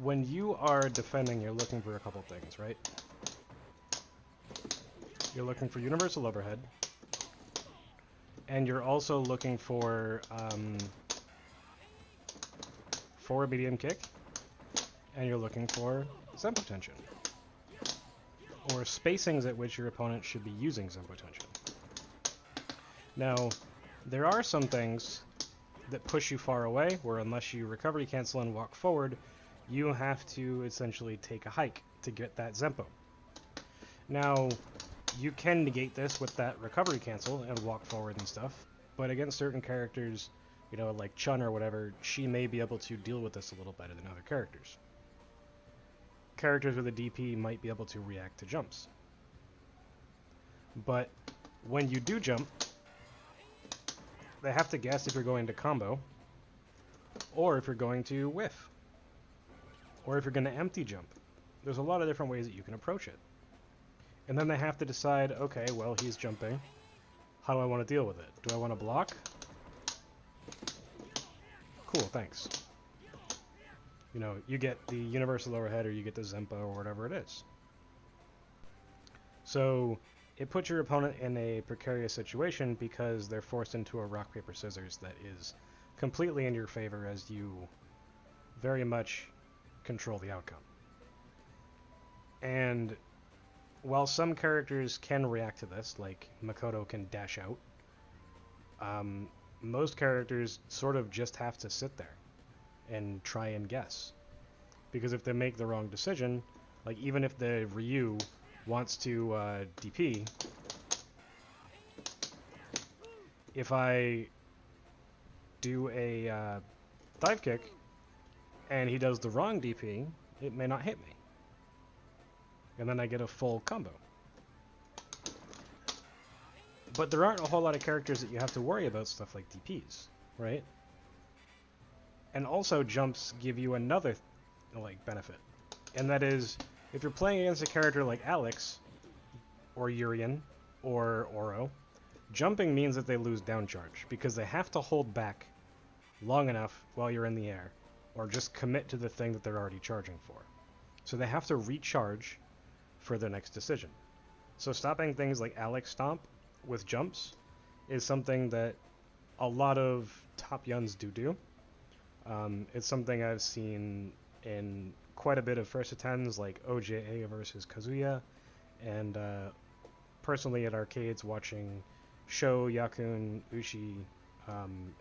when you are defending, you're looking for a couple things, right? You're looking for universal overhead, and you're also looking for forward medium kick, and you're looking for Zempo tension, or spacings at which your opponent should be using Zempo tension. Now, there are some things that push you far away, where unless you recovery cancel and walk forward, you have to essentially take a hike to get that Zempo. Now, you can negate this with that recovery cancel and walk forward and stuff, but against certain characters, you know, like Chun or whatever, she may be able to deal with this a little better than other characters. Characters with a DP might be able to react to jumps. But when you do jump, they have to guess if you're going to combo, or if you're going to whiff, or if you're going to empty jump. There's a lot of different ways that you can approach it. And then they have to decide, okay, well, he's jumping. How do I want to deal with it? Do I want to block? Cool, thanks. You know, you get the universal overhead or you get the Zempo or whatever it is. So it puts your opponent in a precarious situation because they're forced into a rock, paper, scissors that is completely in your favor as you very much control the outcome. And while some characters can react to this, like Makoto can dash out, most characters sort of just have to sit there and try and guess. Because if they make the wrong decision, like even if the Ryu wants to DP, if I do a dive kick and he does the wrong DP, it may not hit me. And then I get a full combo. But there aren't a whole lot of characters that you have to worry about stuff like DPs, right? And also jumps give you another benefit. And that is, if you're playing against a character like Alex, or Urien, or Oro, jumping means that they lose down charge, because they have to hold back long enough while you're in the air, or just commit to the thing that they're already charging for. So they have to recharge for their next decision. So stopping things like Alex Stomp with jumps is something that a lot of top Yuns do. It's something I've seen in quite a bit of first attends, like OJA versus Kazuya, and personally at arcades watching Sho, Yakun, Ushi,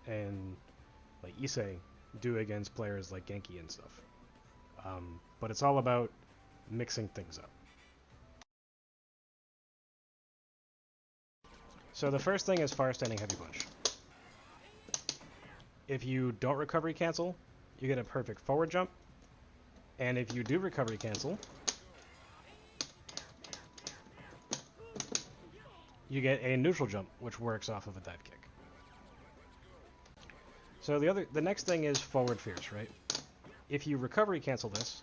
and like Issei do against players like Genki and stuff. But it's all about mixing things up. So the first thing is far standing heavy punch. If you don't recovery cancel, you get a perfect forward jump. And if you do recovery cancel, you get a neutral jump, which works off of a dive kick. So the next thing is forward fierce, right? If you recovery cancel this,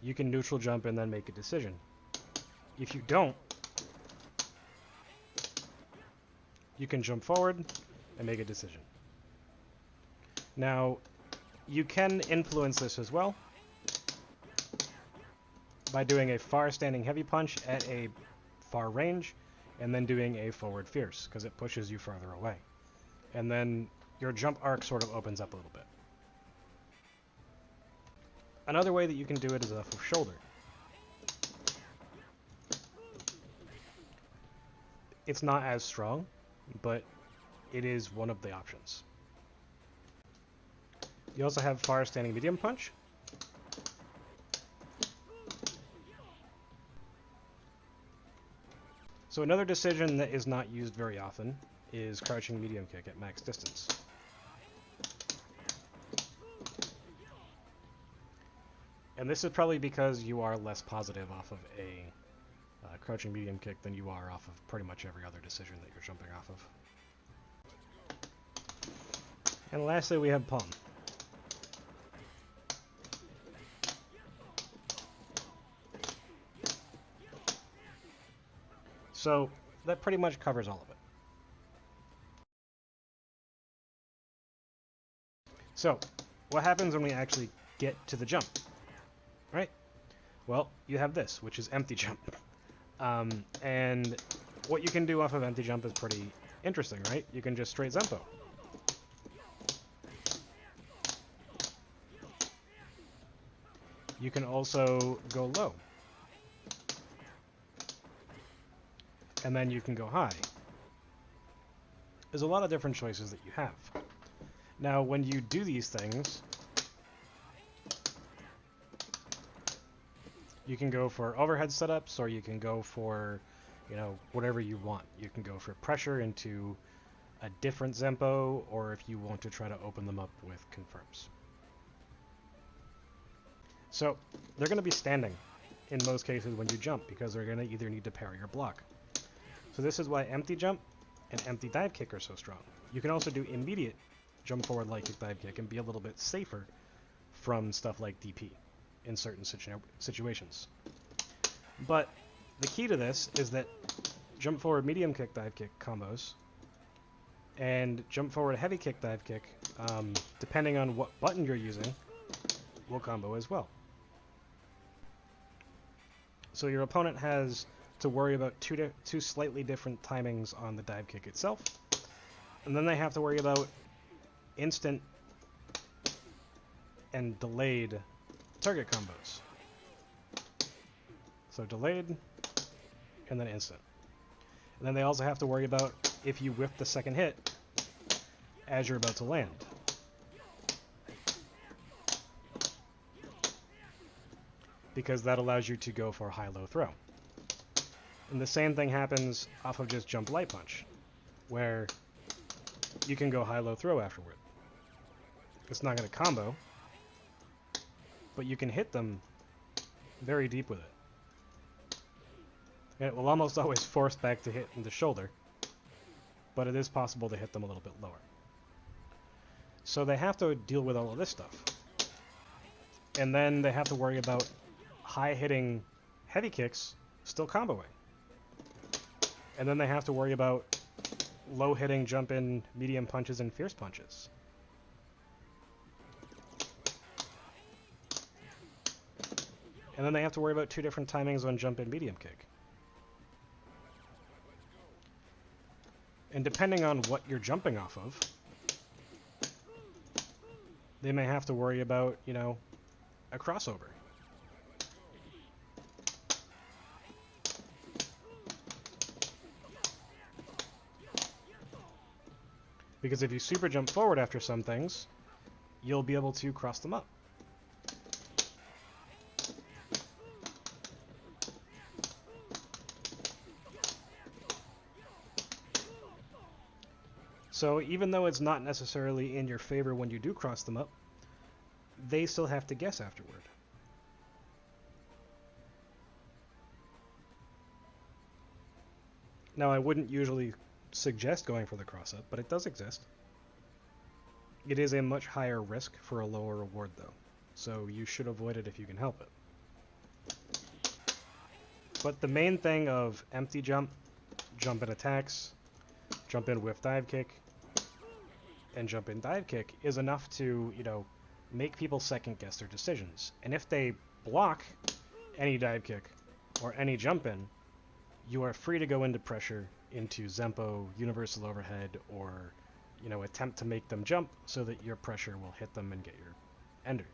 you can neutral jump and then make a decision. If you don't, you can jump forward and make a decision. Now, you can influence this as well by doing a far standing heavy punch at a far range and then doing a forward fierce, because it pushes you farther away. And then your jump arc sort of opens up a little bit. Another way that you can do it is off of shoulder. It's not as strong, but it is one of the options. You also have far standing medium punch. So another decision that is not used very often is crouching medium kick at max distance. And this is probably because you are less positive off of a crouching medium kick than you are off of pretty much every other decision that you're jumping off of. And lastly, we have palm. So that pretty much covers all of it. So what happens when we actually get to the jump, right? Well, you have this, which is empty jump. And what you can do off of empty jump is pretty interesting, right? You can just straight Zempo. You can also go low. And then you can go high. There's a lot of different choices that you have. Now, when you do these things, you can go for overhead setups, or you can go for, you know, whatever you want. You can go for pressure into a different Zempo, or if you want to try to open them up with confirms. So, they're going to be standing in most cases when you jump, because they're going to either need to parry or block. So this is why empty jump and empty dive kick are so strong. You can also do immediate jump forward light kick dive kick and be a little bit safer from stuff like DP in certain situations. But the key to this is that jump forward medium kick dive kick combos and jump forward heavy kick dive kick, depending on what button you're using, will combo as well. So your opponent has to worry about two slightly different timings on the dive kick itself, and then they have to worry about instant and delayed target combos. So delayed and then instant. And then they also have to worry about if you whiff the second hit as you're about to land. Because that allows you to go for a high-low throw. And the same thing happens off of just jump light punch, where you can go high-low throw afterward. It's not going to combo, but you can hit them very deep with it. And it will almost always force back to hit in the shoulder, but it is possible to hit them a little bit lower. So they have to deal with all of this stuff. And then they have to worry about high-hitting heavy kicks still comboing. And then they have to worry about low-hitting jump-in medium punches and fierce punches. And then they have to worry about two different timings on jump-in medium kick. And depending on what you're jumping off of, they may have to worry about, you know, a crossover. Because if you super jump forward after some things, you'll be able to cross them up. So even though it's not necessarily in your favor when you do cross them up, they still have to guess afterward. Now, I wouldn't usually suggest going for the cross-up, but it does exist. It is a much higher risk for a lower reward, though, so you should avoid it if you can help it. But the main thing of empty jump, jump in attacks, jump in whiff dive kick, and jump in dive kick is enough to, you know, make people second guess their decisions. And if they block any dive kick or any jump in, you are free to go into pressure, into Zempo, universal overhead, or, you know, attempt to make them jump so that your pressure will hit them and get your ender.